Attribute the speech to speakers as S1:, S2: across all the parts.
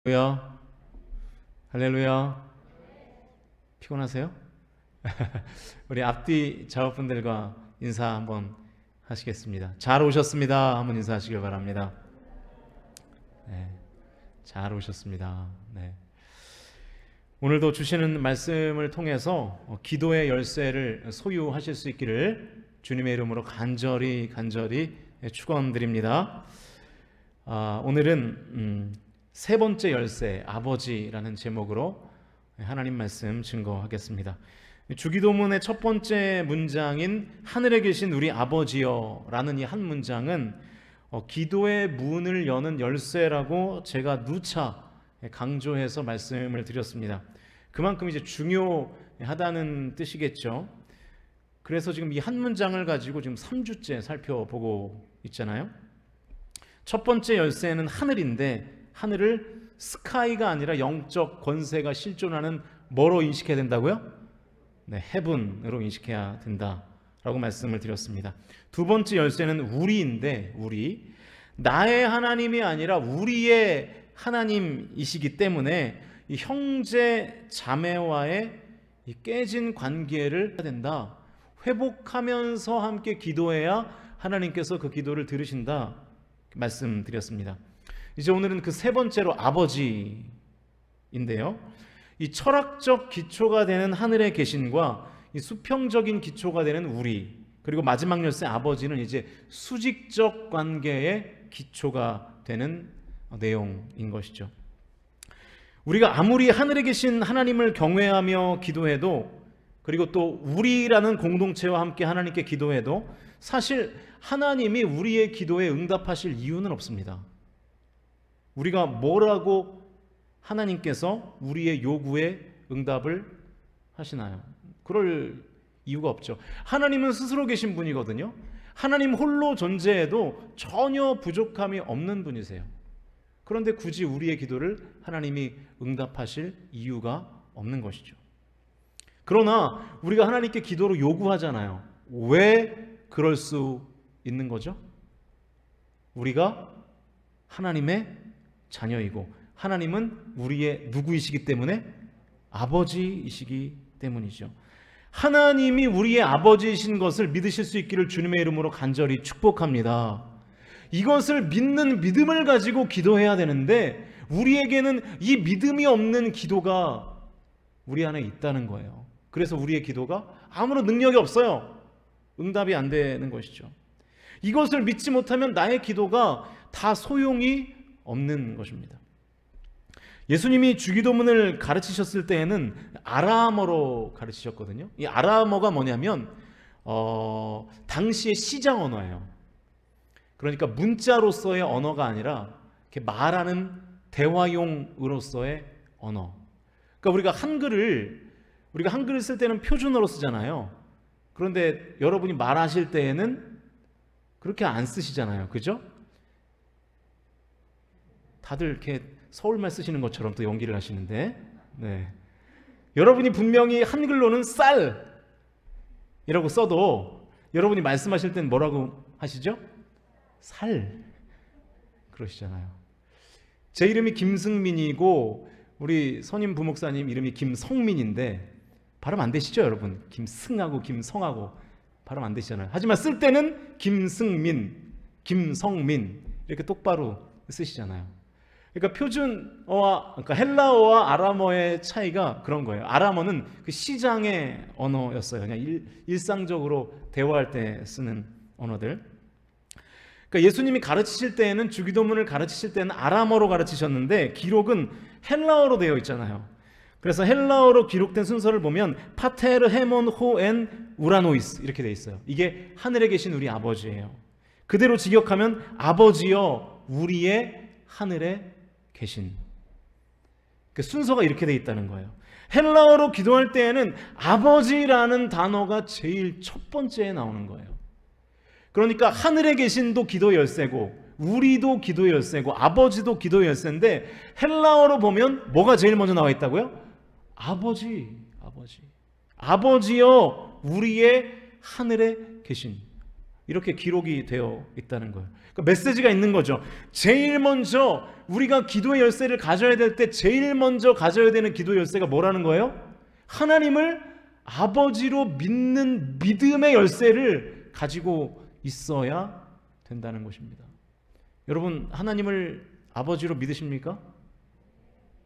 S1: 할렐루야. 할렐루야. 피곤하세요? 우리 앞뒤 작업분들과 인사 한번 하시겠습니다. 잘 오셨습니다. 한번 인사하시길 바랍니다. 네, 잘 오셨습니다. 네. 오늘도 주시는 말씀을 통해서 기도의 열쇠를 소유하실 수 있기를 주님의 이름으로 간절히 축원드립니다. 오늘은 세 번째 열쇠, 아버지라는 제목으로 하나님 말씀 증거하겠습니다. 주기도문의 첫 번째 문장인 하늘에 계신 우리 아버지여 라는 이 한 문장은 기도의 문을 여는 열쇠라고 제가 누차 강조해서 말씀을 드렸습니다. 그만큼 이제 중요하다는 뜻이겠죠. 그래서 지금 이 한 문장을 가지고 지금 3주째 살펴보고 있잖아요. 첫 번째 열쇠는 하늘인데, 하늘을 스카이가 아니라 영적 권세가 실존하는 뭐로 인식해야 된다고요? 네, 헤븐으로 인식해야 된다라고 말씀을 드렸습니다. 두 번째 열쇠는 우리인데, 우리 나의 하나님이 아니라 우리의 하나님이시기 때문에 이 형제 자매와의 이 깨진 관계를 해야 된다. 회복하면서 함께 기도해야 하나님께서 그 기도를 들으신다 말씀드렸습니다. 이제 오늘은 그 세 번째로 아버지인데요, 이 철학적 기초가 되는 하늘의 계신과 이 수평적인 기초가 되는 우리, 그리고 마지막 열쇠 아버지는 이제 수직적 관계의 기초가 되는 내용인 것이죠. 우리가 아무리 하늘에 계신 하나님을 경외하며 기도해도, 그리고 또 우리라는 공동체와 함께 하나님께 기도해도 사실 하나님이 우리의 기도에 응답하실 이유는 없습니다. 우리가 뭐라고 하나님께서 우리의 요구에 응답을 하시나요? 그럴 이유가 없죠. 하나님은 스스로 계신 분이거든요. 하나님 홀로 존재해도 전혀 부족함이 없는 분이세요. 그런데 굳이 우리의 기도를 하나님이 응답하실 이유가 없는 것이죠. 그러나 우리가 하나님께 기도로 요구하잖아요. 왜 그럴 수 있는 거죠? 우리가 하나님의 자녀이고 하나님은 우리의 누구이시기 때문에? 아버지이시기 때문이죠. 하나님이 우리의 아버지이신 것을 믿으실 수 있기를 주님의 이름으로 간절히 축복합니다. 이것을 믿는 믿음을 가지고 기도해야 되는데 우리에게는 이 믿음이 없는 기도가 우리 안에 있다는 거예요. 그래서 우리의 기도가 아무런 능력이 없어요. 응답이 안 되는 것이죠. 이것을 믿지 못하면 나의 기도가 다 소용이 없는 것입니다. 예수님이 주기도문을 가르치셨을 때에는 아람어로 가르치셨거든요. 이 아람어가 뭐냐면 당시의 시장 언어예요. 그러니까 문자로서의 언어가 아니라 이렇게 말하는 대화용으로서의 언어. 그러니까 우리가 한글을 쓸 때는 표준어로 쓰잖아요. 그런데 여러분이 말하실 때에는 그렇게 안 쓰시잖아요. 그죠? 다들 이렇게 서울말 쓰시는 것처럼 또 연기를 하시는데, 네. 여러분이 분명히 한글로는 쌀이라고 써도 여러분이 말씀하실 땐 뭐라고 하시죠? 살 그러시잖아요. 제 이름이 김승민이고 우리 선임 부목사님 이름이 김성민인데 발음 안 되시죠, 여러분? 김승하고 김성하고 발음 안 되시잖아요. 하지만 쓸 때는 김승민, 김성민 이렇게 똑바로 쓰시잖아요. 그러니까 표준어와, 그러니까 헬라어와 아람어의 차이가 그런 거예요. 아람어는 그 시장의 언어였어요. 그냥 일상적으로 대화할 때 쓰는 언어들. 그러니까 예수님이 가르치실 때에는, 주기도문을 가르치실 때는 아람어로 가르치셨는데 기록은 헬라어로 되어 있잖아요. 그래서 헬라어로 기록된 순서를 보면 파테르 헤몬 호엔 우라노이스 이렇게 되어 있어요. 이게 하늘에 계신 우리 아버지예요. 그대로 직역하면 아버지여 우리의 하늘에 계신, 그 순서가 이렇게 되어 있다는 거예요. 헬라어로 기도할 때에는 아버지라는 단어가 제일 첫 번째에 나오는 거예요. 그러니까 하늘에 계신도 기도 열쇠고 우리도 기도 열쇠고 아버지도 기도 열쇠인데 헬라어로 보면 뭐가 제일 먼저 나와 있다고요? 아버지여 우리의 하늘에 계신. 이렇게 기록이 되어 있다는 거예요. 그러니까 메시지가 있는 거죠. 제일 먼저 우리가 기도의 열쇠를 가져야 될 때 제일 먼저 가져야 되는 기도의 열쇠가 뭐라는 거예요? 하나님을 아버지로 믿는 믿음의 열쇠를 가지고 있어야 된다는 것입니다. 여러분, 하나님을 아버지로 믿으십니까?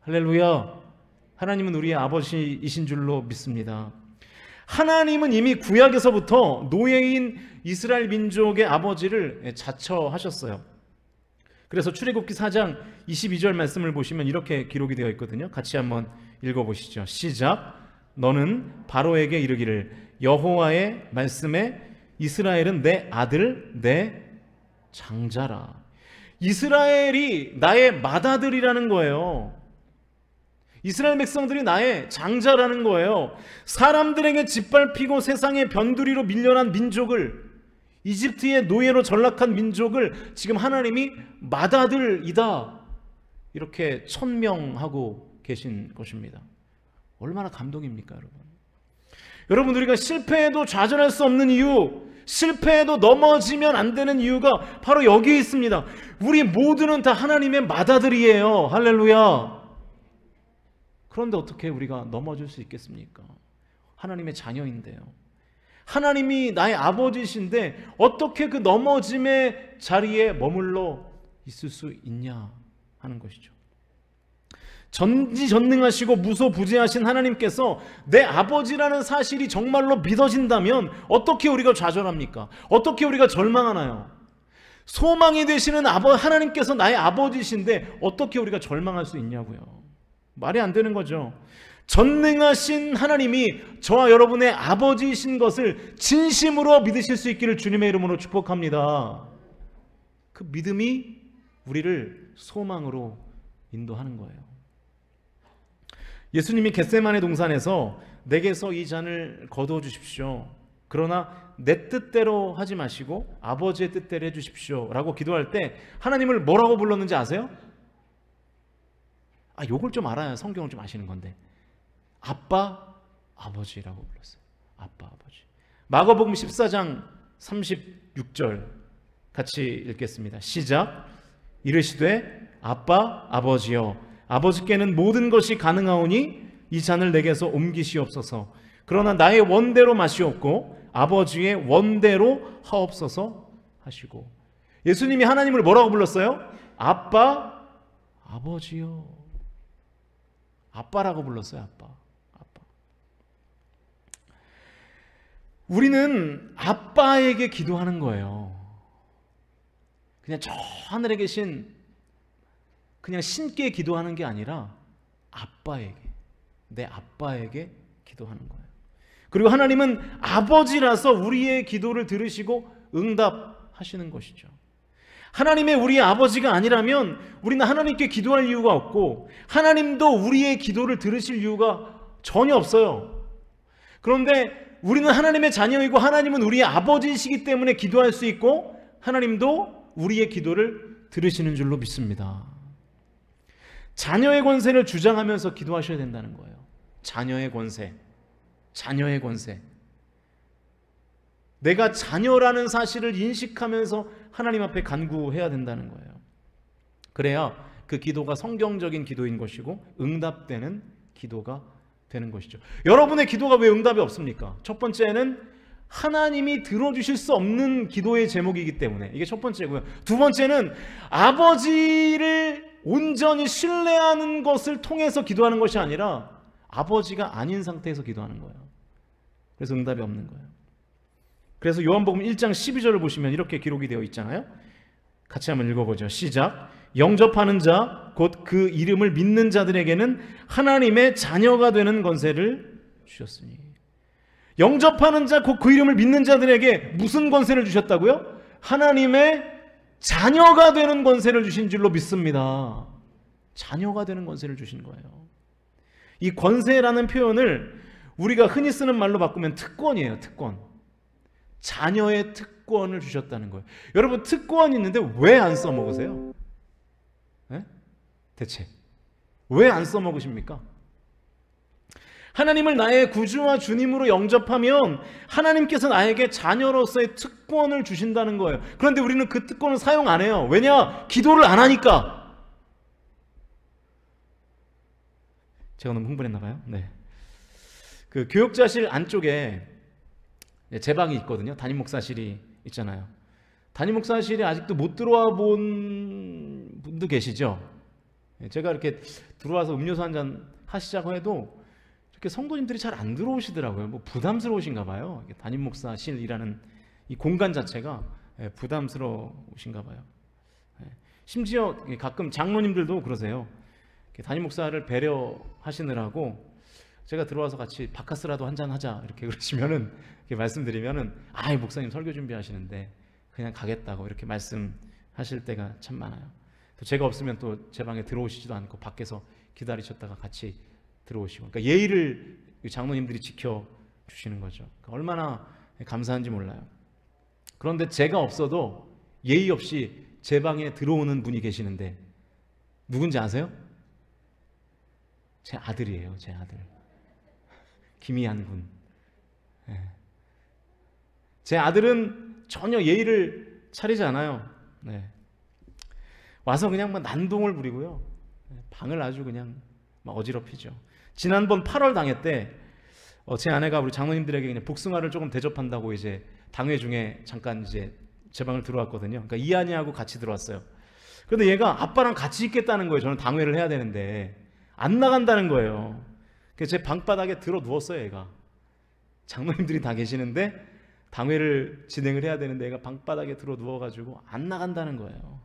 S1: 할렐루야. 하나님은 우리의 아버지이신 줄로 믿습니다. 하나님은 이미 구약에서부터 노예인 이스라엘 민족의 아버지를 자처하셨어요. 그래서 출애굽기 4장 22절 말씀을 보시면 이렇게 기록이 되어 있거든요. 같이 한번 읽어보시죠. 시작. 너는 바로에게 이르기를 여호와의 말씀에 이스라엘은 내 아들 내 장자라. 이스라엘이 나의 맏아들이라는 거예요. 이스라엘 백성들이 나의 장자라는 거예요. 사람들에게 짓밟히고 세상의 변두리로 밀려난 민족을, 이집트의 노예로 전락한 민족을 지금 하나님이 맏아들이다 이렇게 천명하고 계신 것입니다. 얼마나 감동입니까, 여러분? 여러분, 우리가 실패해도 좌절할 수 없는 이유, 실패해도 넘어지면 안 되는 이유가 바로 여기에 있습니다. 우리 모두는 다 하나님의 맏아들이에요. 할렐루야. 그런데 어떻게 우리가 넘어질 수 있겠습니까? 하나님의 자녀인데요. 하나님이 나의 아버지이신데 어떻게 그 넘어짐의 자리에 머물러 있을 수 있냐 하는 것이죠. 전지전능하시고 무소부재하신 하나님께서 내 아버지라는 사실이 정말로 믿어진다면 어떻게 우리가 좌절합니까? 어떻게 우리가 절망하나요? 소망이 되시는 하나님께서 나의 아버지이신데 어떻게 우리가 절망할 수 있냐고요. 말이 안 되는 거죠. 전능하신 하나님이 저와 여러분의 아버지이신 것을 진심으로 믿으실 수 있기를 주님의 이름으로 축복합니다. 그 믿음이 우리를 소망으로 인도하는 거예요. 예수님이 겟세마네 동산에서 내게서 이 잔을 거두어 주십시오. 그러나 내 뜻대로 하지 마시고 아버지의 뜻대로 해주십시오 라고 기도할 때 하나님을 뭐라고 불렀는지 아세요? 요걸 좀 알아야 성경을 좀 아시는 건데 아빠, 아버지라고 불렀어요. 아빠, 아버지. 마가복음 14장 36절 같이 읽겠습니다. 시작. 이르시되 아빠, 아버지여 아버지께는 모든 것이 가능하오니 이 잔을 내게서 옮기시옵소서. 그러나 나의 원대로 마시옵고 아버지의 원대로 하옵소서 하시고. 예수님이 하나님을 뭐라고 불렀어요? 아빠, 아버지요. 아빠라고 불렀어요. 아빠. 우리는 아빠에게 기도하는 거예요. 그냥 저 하늘에 계신 그냥 신께 기도하는 게 아니라 아빠에게, 내 아빠에게 기도하는 거예요. 그리고 하나님은 아버지라서 우리의 기도를 들으시고 응답하시는 것이죠. 하나님의 우리의 아버지가 아니라면 우리는 하나님께 기도할 이유가 없고 하나님도 우리의 기도를 들으실 이유가 전혀 없어요. 그런데 우리는 하나님의 자녀이고 하나님은 우리의 아버지이시기 때문에 기도할 수 있고 하나님도 우리의 기도를 들으시는 줄로 믿습니다. 자녀의 권세를 주장하면서 기도하셔야 된다는 거예요. 자녀의 권세, 자녀의 권세. 내가 자녀라는 사실을 인식하면서 하나님 앞에 간구해야 된다는 거예요. 그래야 그 기도가 성경적인 기도인 것이고 응답되는 기도가 되는 것이죠. 여러분의 기도가 왜 응답이 없습니까? 첫 번째는 하나님이 들어주실 수 없는 기도의 제목이기 때문에 이게 첫 번째고요. 두 번째는 아버지를 온전히 신뢰하는 것을 통해서 기도하는 것이 아니라 아버지가 아닌 상태에서 기도하는 거예요. 그래서 응답이 없는 거예요. 그래서 요한복음 1장 12절을 보시면 이렇게 기록이 되어 있잖아요. 같이 한번 읽어보죠. 시작. 영접하는 자 곧 그 이름을 믿는 자들에게는 하나님의 자녀가 되는 권세를 주셨으니. 영접하는 자 곧 그 이름을 믿는 자들에게 무슨 권세를 주셨다고요? 하나님의 자녀가 되는 권세를 주신 줄로 믿습니다. 자녀가 되는 권세를 주신 거예요. 이 권세라는 표현을 우리가 흔히 쓰는 말로 바꾸면 특권이에요. 특권. 자녀의 특권을 주셨다는 거예요. 여러분, 특권이 있는데 왜 안 써먹으세요? 네? 대체 왜 안 써먹으십니까? 하나님을 나의 구주와 주님으로 영접하면 하나님께서 나에게 자녀로서의 특권을 주신다는 거예요. 그런데 우리는 그 특권을 사용 안 해요. 왜냐? 기도를 안 하니까. 제가 너무 흥분했나 봐요. 네. 그 교역자실 안쪽에 제 방이 있거든요. 담임 목사실이 있잖아요. 담임 목사실에 아직도 못 들어와 본 분도 계시죠? 제가 이렇게 들어와서 음료수 한잔 하시자고 해도 이렇게 성도님들이 잘 안 들어오시더라고요. 뭐 부담스러우신가 봐요. 담임 목사실이라는 이 공간 자체가 부담스러우신가 봐요. 심지어 가끔 장로님들도 그러세요. 담임 목사를 배려하시느라고 제가 들어와서 같이 바카스라도 한잔 하자 이렇게 그러시면은 이렇게 말씀드리면은 아이 목사님 설교 준비하시는데 그냥 가겠다고 이렇게 말씀하실 때가 참 많아요. 또 제가 없으면 또 제 방에 들어오시지도 않고 밖에서 기다리셨다가 같이 들어오시고, 그러니까 예의를 장로님들이 지켜주시는 거죠. 그러니까 얼마나 감사한지 몰라요. 그런데 제가 없어도 예의 없이 제 방에 들어오는 분이 계시는데 누군지 아세요? 제 아들이에요. 제 아들 김희한 군. 제 아들은 전혀 예의를 차리지 않아요. 와서 그냥 뭐 난동을 부리고요. 방을 아주 그냥 막 어지럽히죠. 지난번 8월 당회 때 제 아내가 우리 장로님들에게 그냥 복숭아를 조금 대접한다고 이제 당회 중에 잠깐 이제 제 방을 들어왔거든요. 그러니까 이한이하고 같이 들어왔어요. 그런데 얘가 아빠랑 같이 있겠다는 거예요. 저는 당회를 해야 되는데 안 나간다는 거예요. 그래서 제 방바닥에 들어 누웠어요. 얘가 장로님들이 다 계시는데 당회를 진행을 해야 되는데 얘가 방바닥에 들어 누워가지고 안 나간다는 거예요.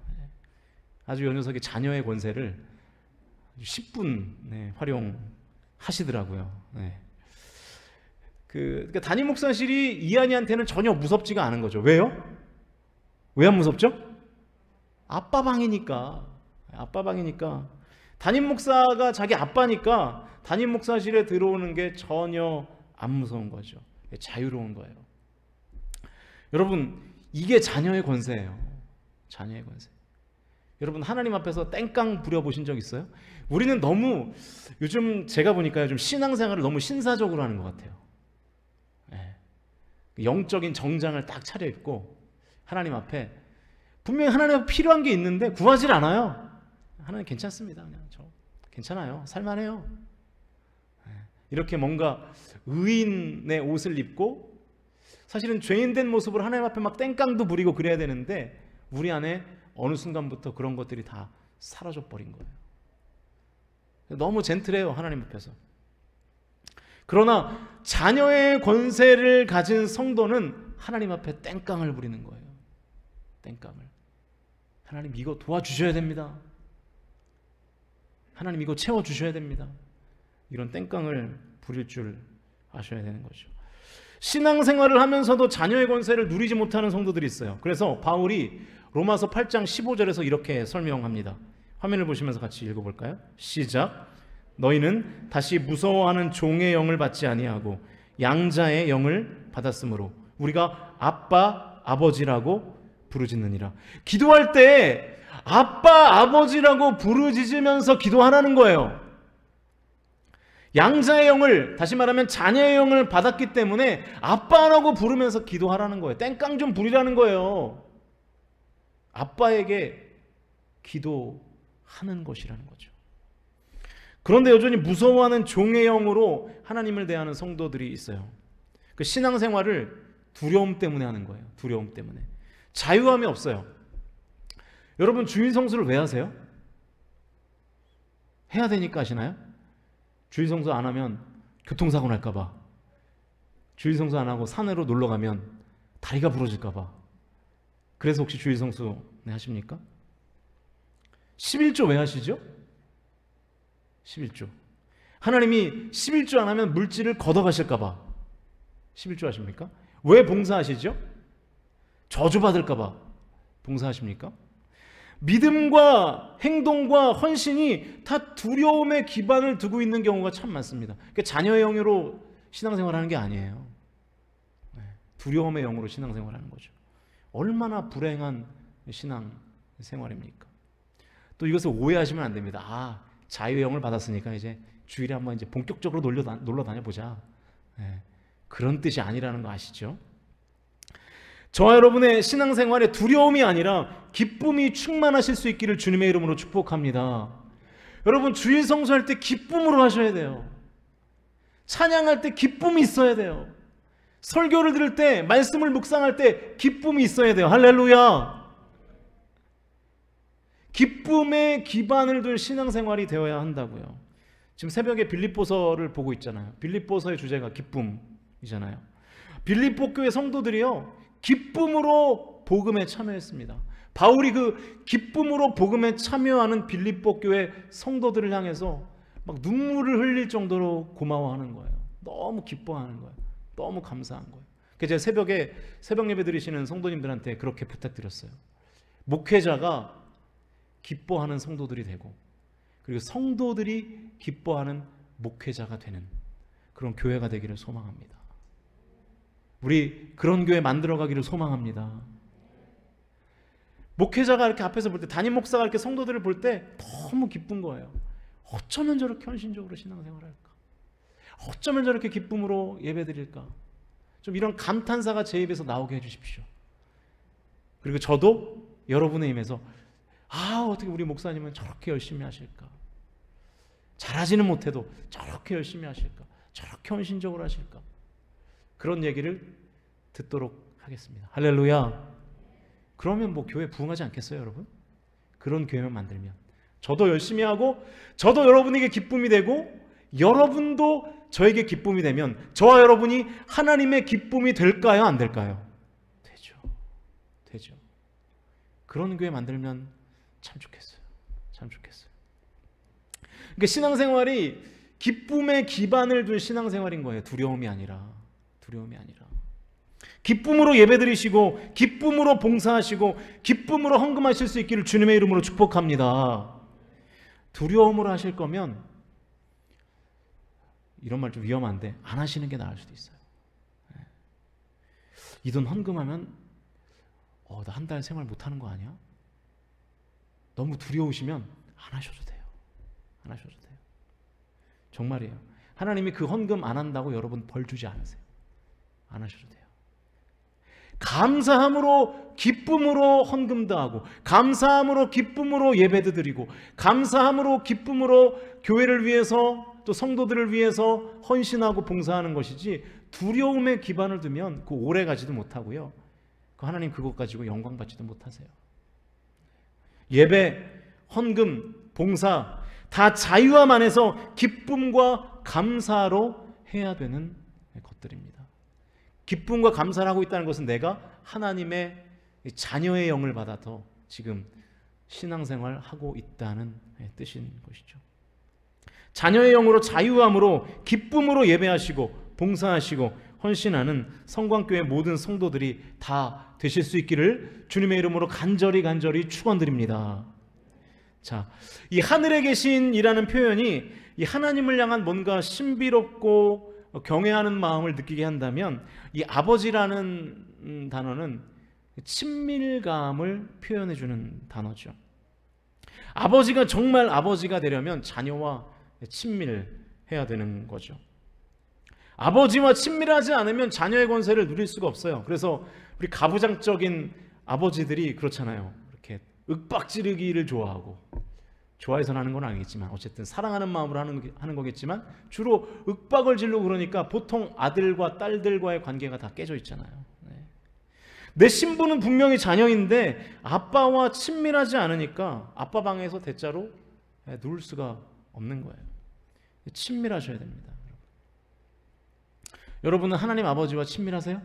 S1: 아주 요 녀석이 자녀의 권세를 10분 활용하시더라고요. 그러니까 담임 목사실이 이한이한테는 전혀 무섭지가 않은 거죠. 왜요? 왜 안 무섭죠? 아빠 방이니까. 아빠 방이니까. 담임 목사가 자기 아빠니까 담임 목사실에 들어오는 게 전혀 안 무서운 거죠. 자유로운 거예요. 여러분, 이게 자녀의 권세예요. 자녀의 권세. 여러분, 하나님 앞에서 땡깡 부려보신 적 있어요? 우리는 너무 요즘 제가 보니까 좀 신앙생활을 너무 신사적으로 하는 것 같아요. 영적인 정장을 딱 차려입고 하나님 앞에 분명히 하나님 앞에 필요한 게 있는데 구하질 않아요. 하나님 괜찮습니다. 그냥 저 괜찮아요. 살만해요. 이렇게 뭔가 의인의 옷을 입고 사실은 죄인된 모습으로 하나님 앞에 막 땡깡도 부리고 그래야 되는데 우리 안에 어느 순간부터 그런 것들이 다 사라져 버린 거예요. 너무 젠틀해요. 하나님 앞에서. 그러나 자녀의 권세를 가진 성도는 하나님 앞에 땡깡을 부리는 거예요. 땡깡을. 하나님 이거 도와주셔야 됩니다. 하나님 이거 채워주셔야 됩니다. 이런 땡깡을 부릴 줄 아셔야 되는 거죠. 신앙생활을 하면서도 자녀의 권세를 누리지 못하는 성도들이 있어요. 그래서 바울이 로마서 8장 15절에서 이렇게 설명합니다. 화면을 보시면서 같이 읽어볼까요? 시작. 너희는 다시 무서워하는 종의 영을 받지 아니하고 양자의 영을 받았으므로 우리가 아빠 아버지라고 부르짖느니라. 기도할 때 아빠 아버지라고 부르짖으면서 기도하라는 거예요. 양자의 영을, 다시 말하면 자녀의 영을 받았기 때문에 아빠라고 부르면서 기도하라는 거예요. 땡깡 좀 부리라는 거예요. 아빠에게 기도하는 것이라는 거죠. 그런데 여전히 무서워하는 종의 영으로 하나님을 대하는 성도들이 있어요. 그 신앙생활을 두려움 때문에 하는 거예요. 두려움 때문에. 자유함이 없어요. 여러분, 주일 성수를 왜 하세요? 해야 되니까 하시나요? 주일 성수 안 하면 교통사고 날까 봐. 주일 성수 안 하고 산으로 놀러 가면 다리가 부러질까 봐. 그래서 혹시 주일 성수 하십니까? 11조 왜 하시죠? 11조. 하나님이 11조 안 하면 물질을 걷어가실까 봐 11조 하십니까? 왜 봉사하시죠? 저주받을까 봐 봉사하십니까? 믿음과 행동과 헌신이 다 두려움에 기반을 두고 있는 경우가 참 많습니다. 그러니까 자녀의 영으로 신앙생활하는 게 아니에요. 두려움의 영으로 신앙생활하는 거죠. 얼마나 불행한 신앙생활입니까? 또 이것을 오해하시면 안 됩니다. 자유의 영을 받았으니까 이제 주일에 한번 이제 본격적으로 놀러 다녀보자. 예, 그런 뜻이 아니라는 거 아시죠? 저와 여러분의 신앙생활에 두려움이 아니라 기쁨이 충만하실 수 있기를 주님의 이름으로 축복합니다. 여러분, 주일 성수할 때 기쁨으로 하셔야 돼요. 찬양할 때 기쁨이 있어야 돼요. 설교를 들을 때, 말씀을 묵상할 때 기쁨이 있어야 돼요. 할렐루야. 기쁨에 기반을 둔 신앙생활이 되어야 한다고요. 지금 새벽에 빌립보서를 보고 있잖아요. 빌립보서의 주제가 기쁨이잖아요. 빌립보 교회 성도들이요, 기쁨으로 복음에 참여했습니다. 바울이 그 기쁨으로 복음에 참여하는 빌립보 교회 성도들을 향해서 막 눈물을 흘릴 정도로 고마워하는 거예요. 너무 기뻐하는 거예요. 너무 감사한 거예요. 그래서 제가 새벽에 새벽 예배 드리시는 성도님들한테 그렇게 부탁드렸어요. 목회자가 기뻐하는 성도들이 되고, 그리고 성도들이 기뻐하는 목회자가 되는 그런 교회가 되기를 소망합니다. 우리 그런 교회 만들어가기를 소망합니다. 목회자가 이렇게 앞에서 볼 때, 담임 목사가 이렇게 성도들을 볼 때 너무 기쁜 거예요. 어쩌면 저렇게 헌신적으로 신앙생활을 할까? 어쩌면 저렇게 기쁨으로 예배드릴까? 좀 이런 감탄사가 제 입에서 나오게 해주십시오. 그리고 저도 여러분의 입에서 어떻게 우리 목사님은 저렇게 열심히 하실까? 잘하지는 못해도 저렇게 열심히 하실까? 저렇게 헌신적으로 하실까? 그런 얘기를 듣도록 하겠습니다. 할렐루야. 그러면 뭐 교회 부흥하지 않겠어요, 여러분? 그런 교회만 만들면 저도 열심히 하고, 저도 여러분에게 기쁨이 되고, 여러분도 저에게 기쁨이 되면 저와 여러분이 하나님의 기쁨이 될까요, 안 될까요? 되죠. 그런 교회 만들면 참 좋겠어요. 참 좋겠어요. 그러니까 신앙생활이 기쁨에 기반을 둔 신앙생활인 거예요. 두려움이 아니라. 기쁨으로 예배드리시고, 기쁨으로 봉사하시고, 기쁨으로 헌금하실 수 있기를 주님의 이름으로 축복합니다. 두려움으로 하실 거면, 이런 말 좀 위험한데, 안 하시는 게 나을 수도 있어요. 이 돈 헌금하면 나 한 달 생활 못하는 거 아니야? 너무 두려우시면 안 하셔도 돼요. 정말이에요. 하나님이 그 헌금 안 한다고 여러분 벌 주지 않으세요. 안 하셔도 돼요. 감사함으로 기쁨으로 헌금도 하고, 감사함으로 기쁨으로 예배도 드리고, 감사함으로 기쁨으로 교회를 위해서 또 성도들을 위해서 헌신하고 봉사하는 것이지, 두려움에 기반을 두면 그 오래 가지도 못하고요, 그 하나님 그것 가지고 영광 받지도 못하세요. 예배, 헌금, 봉사 다 자유함 안에서 기쁨과 감사로 해야 되는 것들입니다. 기쁨과 감사를 하고 있다는 것은 내가 하나님의 자녀의 영을 받아서 지금 신앙생활을 하고 있다는 뜻인 것이죠. 자녀의 영으로 자유함으로 기쁨으로 예배하시고 봉사하시고 헌신하는 성광교회 모든 성도들이 다 되실 수 있기를 주님의 이름으로 간절히 축원드립니다. 자, 이 하늘에 계신이라는 표현이 이 하나님을 향한 뭔가 신비롭고 경외하는 마음을 느끼게 한다면, 이 아버지라는 단어는 친밀감을 표현해 주는 단어죠. 아버지가 정말 아버지가 되려면 자녀와 친밀해야 되는 거죠. 아버지와 친밀하지 않으면 자녀의 권세를 누릴 수가 없어요. 그래서 우리 가부장적인 아버지들이 그렇잖아요. 이렇게 윽박지르기를 좋아해서 하는 건 아니겠지만, 어쨌든 사랑하는 마음으로 하는 거겠지만, 주로 윽박을 지르고 그러니까 보통 아들과 딸들과의 관계가 다 깨져 있잖아요. 내 신부는 분명히 자녀인데 아빠와 친밀하지 않으니까 아빠 방에서 대자로 누울 수가 없는 거예요. 친밀하셔야 됩니다. 여러분은 하나님 아버지와 친밀하세요?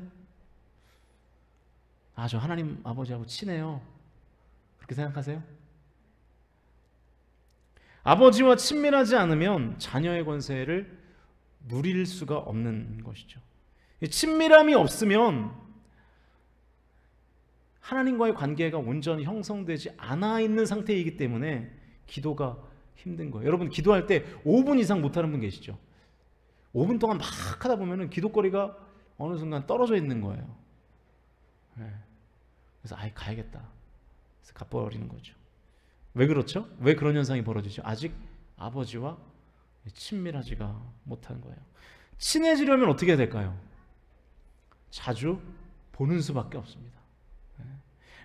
S1: 저 하나님 아버지하고 친해요. 그렇게 생각하세요? 아버지와 친밀하지 않으면 자녀의 권세를 누릴 수가 없는 것이죠. 친밀함이 없으면 하나님과의 관계가 온전히 형성되지 않아 있는 상태이기 때문에 기도가 힘든 거예요. 여러분, 기도할 때 5분 이상 못하는 분 계시죠? 5분 동안 막 하다 보면 기도거리가 어느 순간 떨어져 있는 거예요. 그래서 가야겠다. 그래서 가버리는 거죠. 왜 그렇죠? 왜 그런 현상이 벌어지죠? 아직 아버지와 친밀하지가 못한 거예요. 친해지려면 어떻게 해야 될까요? 자주 보는 수밖에 없습니다.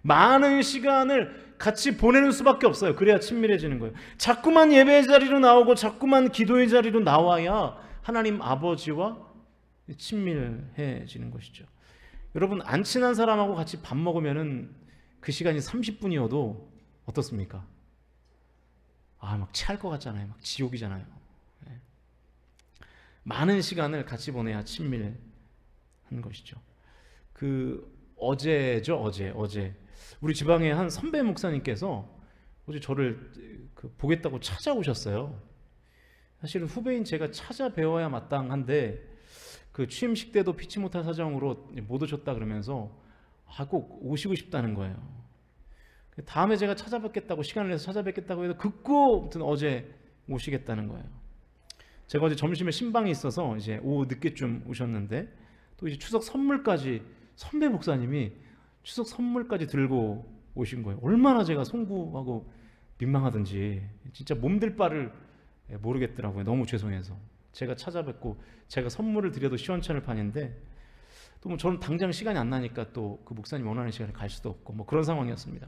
S1: 많은 시간을 같이 보내는 수밖에 없어요. 그래야 친밀해지는 거예요. 자꾸만 예배의 자리로 나오고 자꾸만 기도의 자리로 나와야 하나님 아버지와 친밀해지는 것이죠. 여러분, 안 친한 사람하고 같이 밥 먹으면은 그 시간이 30분이어도 어떻습니까? 막 체할 것 같잖아요. 막 지옥이잖아요. 많은 시간을 같이 보내야 친밀한 것이죠. 어제죠, 어제 우리 지방의 한 선배 목사님께서 어제 저를 보겠다고 찾아오셨어요. 사실은 후배인 제가 찾아뵈어야 마땅한데 취임식 때도 피치 못할 사정으로 못 오셨다 그러면서 꼭 오시고 싶다는 거예요. 다음에 제가 찾아뵙겠다고, 시간을 내서 찾아뵙겠다고 해서 극구 아무튼 어제 오시겠다는 거예요. 제가 어제 점심에 신방이 있어서 이제 오후 늦게쯤 오셨는데, 또 이제 추석 선물까지, 선배 목사님이 추석 선물까지 들고 오신 거예요. 얼마나 제가 송구하고 민망하든지 진짜 몸둘 바를 모르겠더라고요. 너무 죄송해서. 제가 찾아뵙고 제가 선물을 드려도 시원찮을 판인데, 또 저는 당장 시간이 안 나니까 또 그 목사님 원하는 시간에 갈 수도 없고 그런 상황이었습니다.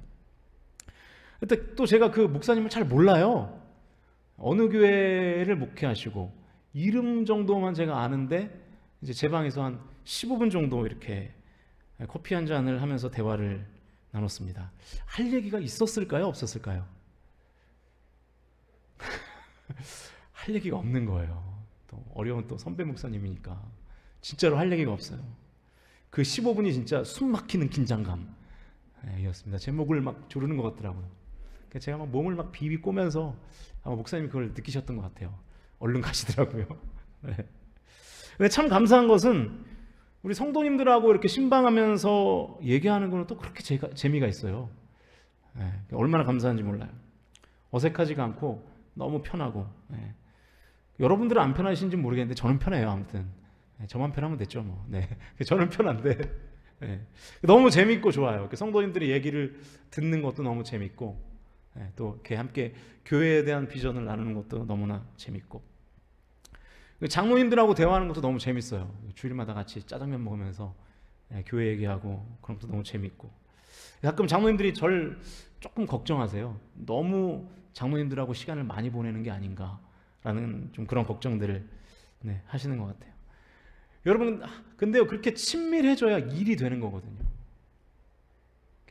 S1: 그때 또 제가 그 목사님을 잘 몰라요. 어느 교회를 목회하시고 이름 정도만 제가 아는데, 이제 제 방에서 한 15분 정도 이렇게 커피 한 잔을 하면서 대화를 나눴습니다. 할 얘기가 있었을까요? 없었을까요? 할 얘기가 없는 거예요. 또 어려운 또 선배 목사님이니까 진짜로 할 얘기가 없어요. 그 15분이 진짜 숨 막히는 긴장감이었습니다. 제 목을 막 조르는 것 같더라고요. 제가 막 몸을 막 비비 꼬면서 아마 목사님이 그걸 느끼셨던 것 같아요. 얼른 가시더라고요. 네. 근데 참 감사한 것은 우리 성도님들하고 이렇게 신방하면서 얘기하는 거는 또 그렇게 재미가 있어요. 네. 얼마나 감사한지 몰라요. 어색하지가 않고 너무 편하고. 네. 여러분들은 안 편하신지 모르겠는데 저는 편해요. 아무튼 저만 편하면 됐죠 뭐. 네. 저는 편한데 네. 너무 재밌고 좋아요. 성도님들이 얘기를 듣는 것도 너무 재밌고, 또 이렇게 함께 교회에 대한 비전을 나누는 것도 너무나 재밌고, 장로님들하고 대화하는 것도 너무 재밌어요. 주일마다 같이 짜장면 먹으면서 교회 얘기하고 그런 것도 너무 재밌고. 가끔 장로님들이 저를 조금 걱정하세요. 너무 장로님들하고 시간을 많이 보내는 게 아닌가라는 좀 그런 걱정들을 하시는 것 같아요. 여러분, 근데요, 그렇게 친밀해져야 일이 되는 거거든요.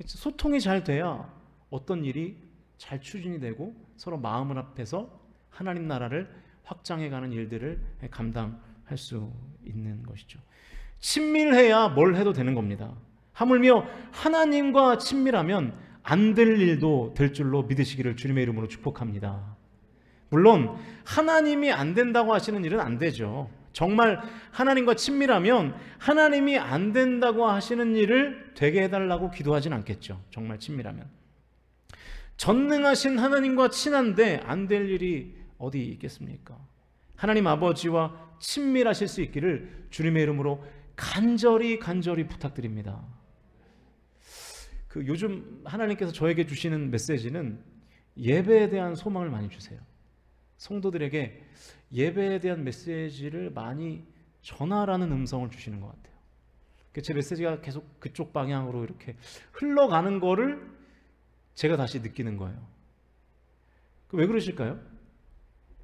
S1: 소통이 잘 돼야 어떤 일이 잘 추진이 되고 서로 마음을 합해서 하나님 나라를 확장해가는 일들을 감당할 수 있는 것이죠. 친밀해야 뭘 해도 되는 겁니다. 하물며 하나님과 친밀하면 안 될 일도 될 줄로 믿으시기를 주님의 이름으로 축복합니다. 물론 하나님이 안 된다고 하시는 일은 안 되죠. 정말 하나님과 친밀하면 하나님이 안 된다고 하시는 일을 되게 해달라고 기도하진 않겠죠. 정말 친밀하면. 전능하신 하나님과 친한데 안 될 일이 어디 있겠습니까? 하나님 아버지와 친밀하실 수 있기를 주님의 이름으로 간절히 부탁드립니다. 요즘 하나님께서 저에게 주시는 메시지는 예배에 대한 소망을 많이 주세요. 성도들에게 예배에 대한 메시지를 많이 전하라는 음성을 주시는 것 같아요. 제 메시지가 계속 그쪽 방향으로 이렇게 흘러가는 거를 제가 다시 느끼는 거예요. 왜 그러실까요?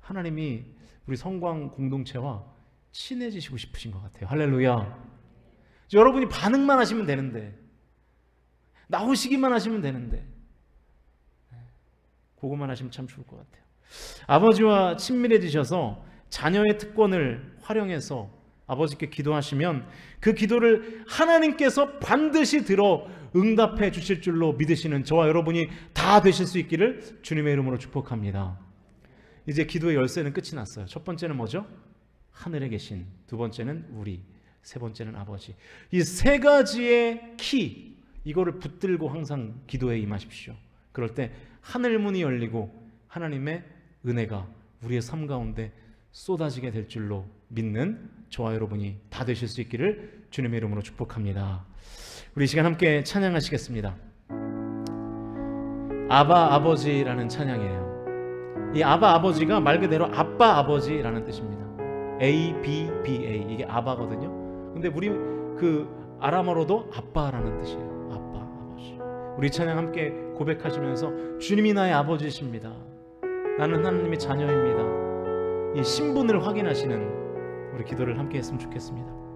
S1: 하나님이 우리 성광 공동체와 친해지시고 싶으신 것 같아요. 할렐루야. 여러분이 반응만 하시면 되는데, 나오시기만 하시면 되는데, 그것만 하시면 참 좋을 것 같아요. 아버지와 친밀해지셔서 자녀의 특권을 활용해서 아버지께 기도하시면 그 기도를 하나님께서 반드시 들어 응답해 주실 줄로 믿으시는 저와 여러분이 다 되실 수 있기를 주님의 이름으로 축복합니다. 이제 기도의 열쇠는 끝이 났어요. 첫 번째는 뭐죠? 하늘에 계신. 두 번째는 우리. 세 번째는 아버지. 이 세 가지의 키, 이거를 붙들고 항상 기도에 임하십시오. 그럴 때 하늘문이 열리고 하나님의 은혜가 우리의 삶 가운데 쏟아지게 될 줄로 믿는 저와 여러분이 다 되실 수 있기를 주님의 이름으로 축복합니다. 우리 이 시간 함께 찬양하시겠습니다. 아바 아버지라는 찬양이에요. 이 아바 아버지가 말 그대로 아빠 아버지라는 뜻입니다. ABBA 이게 아바거든요. 근데 우리 그 아람어로도 아빠라는 뜻이에요. 아빠 아버지. 우리 찬양 함께 고백하시면서 주님이 나의 아버지십니다. 나는 하나님의 자녀입니다. 이 신분을 확인하시는 우리 기도를 함께 했으면 좋겠습니다.